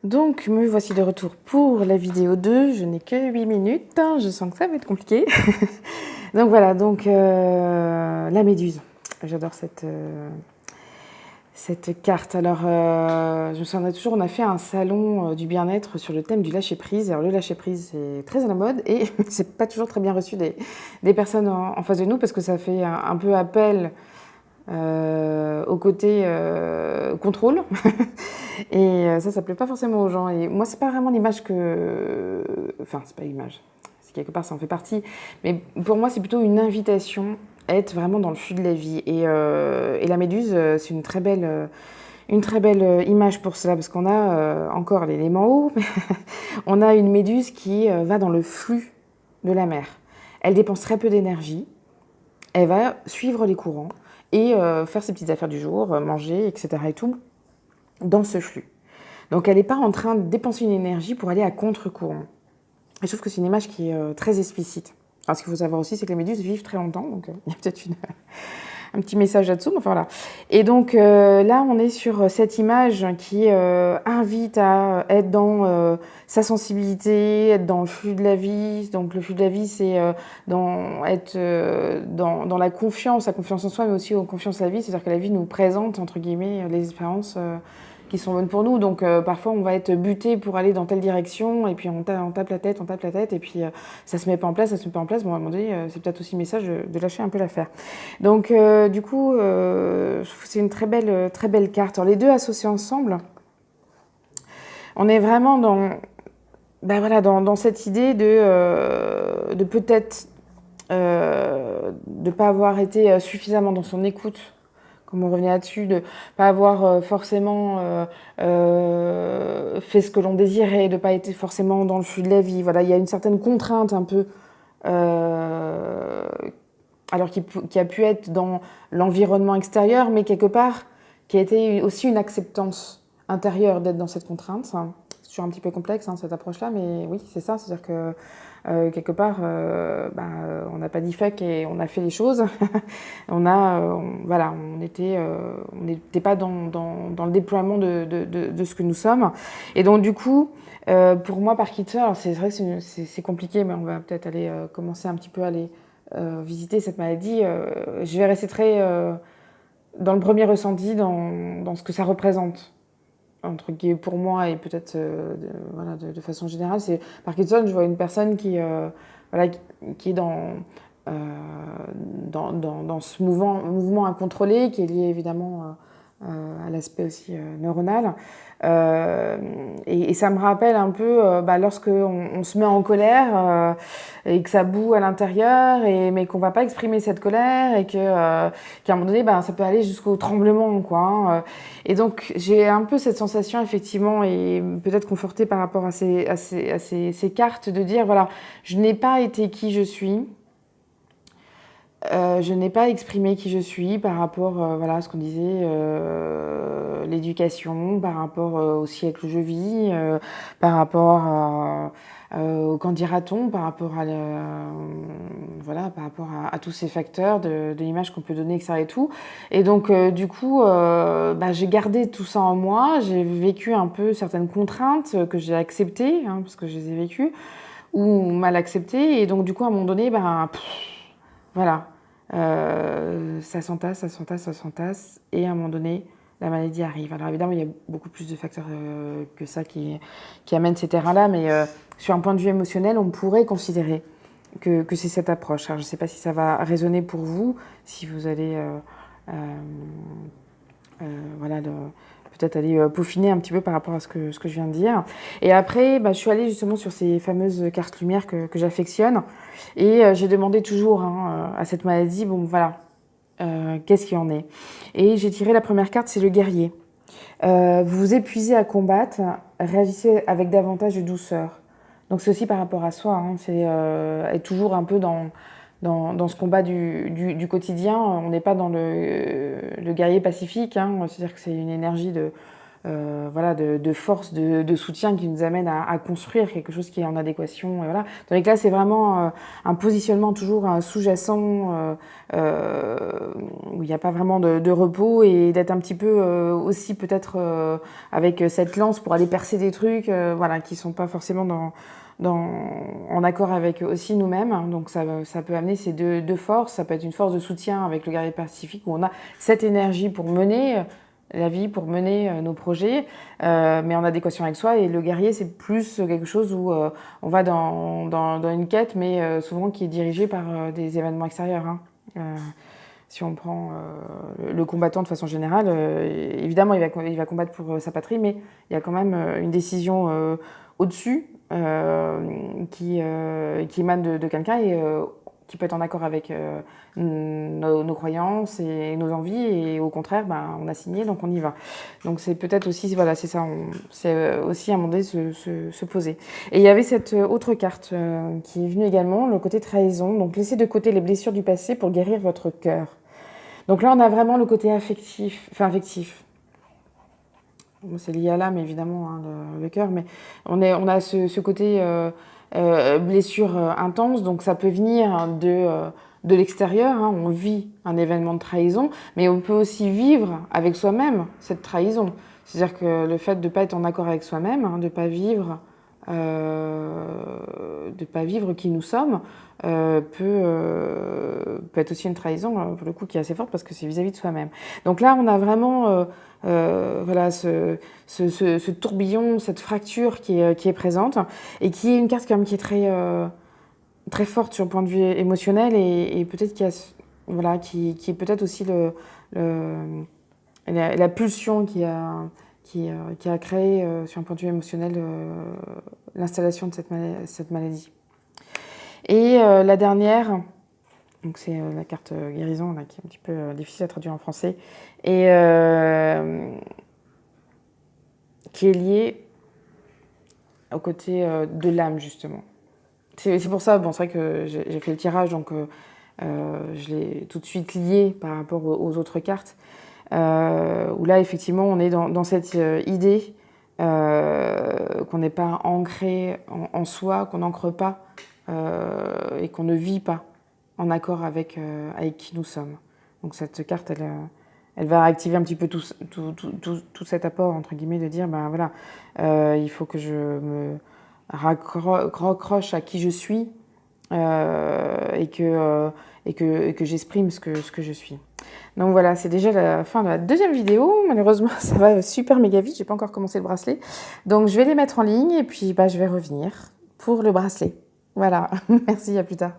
Donc, me voici de retour pour la vidéo 2. Je n'ai que 8 minutes. Je sens que ça va être compliqué. Donc voilà, la méduse. J'adore cette carte. Alors, je me souviendrai toujours, on a fait un salon du bien-être sur le thème du lâcher-prise. Alors, le lâcher-prise, c'est très à la mode et c'est pas toujours très bien reçu des personnes en face de nous parce que ça fait un peu appel au côté contrôle. Et ça plaît pas forcément aux gens. Et moi, c'est pas vraiment l'image que... Enfin, c'est pas l'image. Quelque part, ça en fait partie. Mais pour moi, c'est plutôt une invitation à être vraiment dans le flux de la vie. Et la méduse, c'est une très belle image pour cela, parce qu'on a encore l'élément eau, on a une méduse qui va dans le flux de la mer. Elle dépense très peu d'énergie, elle va suivre les courants et faire ses petites affaires du jour, manger, etc. et tout, dans ce flux. Donc elle n'est pas en train de dépenser une énergie pour aller à contre-courant. Et je trouve que c'est une image qui est très explicite. Alors ce qu'il faut savoir aussi, c'est que les méduses vivent très longtemps, donc il y a peut-être un petit message là-dessous, mais enfin voilà. Et donc là, on est sur cette image qui invite à être dans sa sensibilité, être dans le flux de la vie. Donc le flux de la vie, c'est être dans la confiance en soi, mais aussi en confiance à la vie. C'est-à-dire que la vie nous présente, entre guillemets, les expériences qui sont bonnes pour nous. Donc parfois, on va être buté pour aller dans telle direction, et puis on tape la tête, et puis ça se met pas en place, ça se met pas en place. Bon, à un moment donné, c'est peut-être aussi le message de lâcher un peu l'affaire. Donc du coup, c'est une très belle carte. Alors les deux associés ensemble, on est vraiment dans cette idée de peut-être de ne pas avoir été suffisamment dans son écoute, comme on revenait là-dessus, de ne pas avoir forcément fait ce que l'on désirait, de ne pas être forcément dans le flux de la vie. Voilà, il y a une certaine contrainte un peu, alors qui a pu être dans l'environnement extérieur, mais quelque part, qui a été aussi une acceptance intérieure d'être dans cette contrainte. C'est toujours un petit peu complexe, cette approche-là, mais oui, c'est ça, c'est-à-dire que quelque part, on n'a pas dit fuck et on a fait les choses. On n'était pas dans le déploiement de ce que nous sommes. Et donc, du coup, pour moi, par Kitzer, alors c'est vrai que c'est compliqué, mais on va peut-être aller commencer un petit peu à aller visiter cette maladie. Je vais rester très dans le premier ressenti, dans ce que ça représente. Entre guillemets, pour moi et peut-être de façon générale, c'est Parkinson. Je vois une personne qui est dans ce mouvement incontrôlé, qui est lié évidemment à l'aspect aussi neuronal. Et ça me rappelle un peu lorsque on se met en colère et que ça boue à l'intérieur, mais qu'on va pas exprimer cette colère, et qu'à un moment donné, ça peut aller jusqu'au tremblement, quoi. Et donc j'ai un peu cette sensation, effectivement, et peut-être confortée par rapport à ces cartes, de dire voilà, je n'ai pas été qui je suis. Je n'ai pas exprimé qui je suis par rapport à ce qu'on disait, l'éducation, par rapport au siècle où je vis, par rapport au qu'en dira-t-on, par rapport par rapport à tous ces facteurs de l'image qu'on peut donner, etc. et tout. Et donc, du coup, j'ai gardé tout ça en moi. J'ai vécu un peu certaines contraintes que j'ai acceptées, parce que je les ai vécues, ou mal acceptées. Et donc, du coup, à un moment donné, voilà. Ça s'entasse, et à un moment donné, la maladie arrive. Alors évidemment, il y a beaucoup plus de facteurs que ça qui amènent ces terrains-là, mais sur un point de vue émotionnel, on pourrait considérer que c'est cette approche. Alors je ne sais pas si ça va résonner pour vous, si vous allez peut-être aller peaufiner un petit peu par rapport à ce que je viens de dire. Et après, je suis allée justement sur ces fameuses cartes lumière que j'affectionne. Et j'ai demandé toujours à cette maladie, qu'est-ce qu'il y en est. Et j'ai tiré la première carte, c'est le guerrier. Vous vous épuisez à combattre, réagissez avec davantage de douceur. Donc c'est aussi par rapport à soi, c'est être toujours un peu dans ce combat du quotidien. On n'est pas dans le guerrier pacifique, c'est-à-dire que c'est une énergie voilà, de force, de soutien qui nous amène à construire quelque chose qui est en adéquation. Voilà. Tandis que là, c'est vraiment un positionnement toujours sous-jacent, où il n'y a pas vraiment de repos, et d'être un petit peu aussi peut-être avec cette lance pour aller percer des trucs voilà, qui ne sont pas forcément en accord avec aussi nous-mêmes. Donc ça peut amener ces deux forces. Ça peut être une force de soutien avec le guerrier pacifique, où on a cette énergie pour mener la vie, pour mener nos projets, mais en adéquation avec soi. Et le guerrier, c'est plus quelque chose où on va dans une quête, mais souvent qui est dirigée par des événements extérieurs. Hein. Si on prend le combattant de façon générale, évidemment, il va combattre pour sa patrie, mais il y a quand même une décision au-dessus qui émane de quelqu'un et qui peut être en accord avec nos croyances et nos envies, et au contraire, ben, on a signé, donc on y va. Donc c'est peut-être aussi, voilà, c'est ça, c'est aussi à un moment donné se poser. Et il y avait cette autre carte qui est venue également, le côté trahison. Donc laissez de côté les blessures du passé pour guérir votre cœur. Donc là, on a vraiment le côté affectif, enfin affectif. C'est lié à l'âme, évidemment, hein, le cœur, mais on a ce côté blessure intense, donc ça peut venir de l'extérieur, hein, on vit un événement de trahison, mais on peut aussi vivre avec soi-même cette trahison. C'est-à-dire que le fait de ne pas être en accord avec soi-même, hein, de ne pas vivre qui nous sommes, peut être aussi une trahison, pour le coup, qui est assez forte, parce que c'est vis-à-vis de soi-même. Donc là, on a vraiment voilà, ce tourbillon, cette fracture qui est présente, et qui est une carte quand même qui est très forte sur le point de vue émotionnel, et peut-être voilà, qui est peut-être aussi la pulsion qui a créé sur un point de vue émotionnel l'installation de cette maladie. Et la dernière, donc c'est la carte guérison, là, qui est un petit peu difficile à traduire en français, et qui est liée au côté de l'âme, justement. C'est pour ça, bon, c'est vrai que j'ai fait le tirage, donc je l'ai tout de suite lié par rapport aux autres cartes, où là, effectivement, on est dans cette idée qu'on n'est pas ancré en soi, qu'on n'ancre pas et qu'on ne vit pas en accord avec qui nous sommes. Donc cette carte, elle va activer un petit peu tout cet apport, entre guillemets, de dire, ben voilà, il faut que je me raccroche à qui je suis et que j'exprime ce que je suis. Donc voilà, c'est déjà la fin de la deuxième vidéo. Malheureusement, ça va super méga vite. J'ai pas encore commencé le bracelet. Donc je vais les mettre en ligne et puis bah, je vais revenir pour le bracelet. Voilà, merci, à plus tard.